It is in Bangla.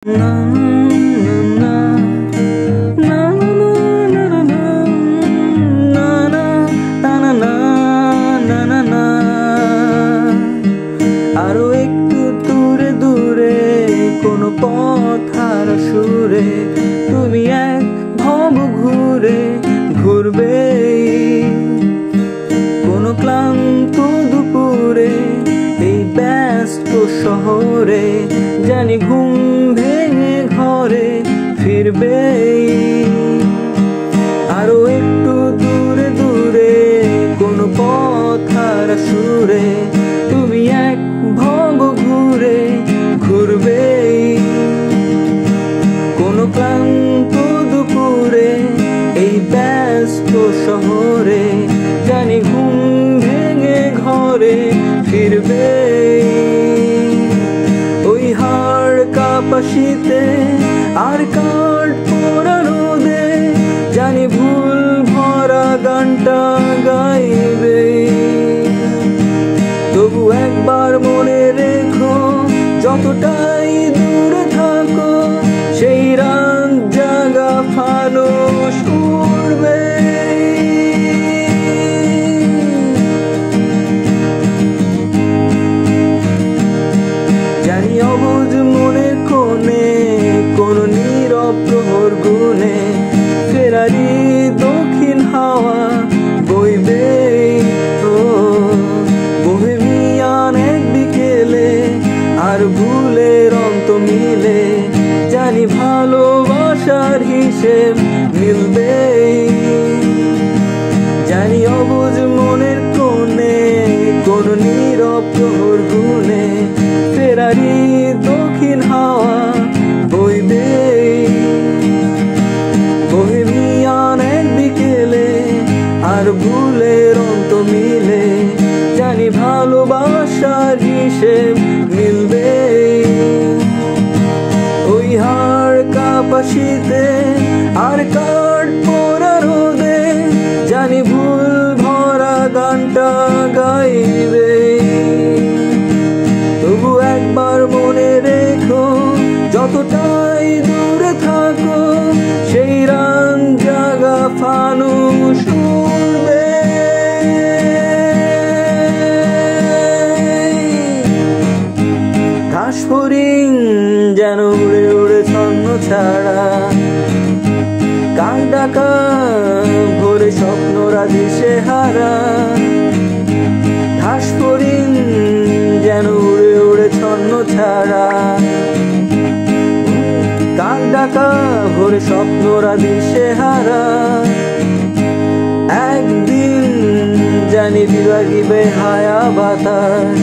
আরো একটু দূরে দূরে কোনো পথার সুরে তুমি এক ভব ঘুরে ঘুরবে কোনো ক্লান্ত দুপুরে এই ব্যস্ত শহরে জানি ঘুম ভেঙে ঘরে ফিরবে আরো একটু দূরে দূরে কোনো পথার সুরে তুমি এক ভব ঘুরে ঘুরবে কোনো ক্লান্ত দুপুরে এই ব্যস্ত শহরে জানি ঘুম ভেঙে ঘরে ফিরবে ওই হাড় কাঁপা শীতে আর কাঠ পোড়া রোদে জানি ভুল ভরা গানটা গাইবে তবু একবার মনে রেখো যতটাই দূরে থাকো সেই রাত জাগা ফানুস উড়বে জানি অবুঝ মনের কোণে কোন নীরব প্রহর গুনে ফেরারি দক্ষিণ হাওয়া বইবে বোহেমিয়ান এক বিকেলে আর ভুলের অন্ত মিলে জানি ভালোবাসার হিসেব মিলবে জানি অবুঝ মনের কোণে কোন নীরব প্রহর গুনে ফেরারি দক্ষিণ হাওয়া বইবে বোহেমিয়ান এক বিকেলে আর ভুলের অন্ত মিলে জানি ভালোবাসার হিসেব মিলবে ওই হাড় কাঁপা শীতে আর কাঠ পোড়া রোদে জানি ভুল ভরা গানটা গাইবে তবু একবার মনে রেখো যতটাই দূরে থাকো সেই রাত জাগা ফানুস উড়বে ঘাস ফড়িং যেন উড়ে উড়ে ছন্ন ছাড়া কাক ডাকা ভোরে স্বপ্নরা দিশে হারা ঘাস ফড়িং যেন উড়ে উড়ে ছন্ন ছাড়া কাক ডাকা ভোরে স্বপ্নরা দিশে হারা একদিন জানি বিভাগিবে হায়া বাতাস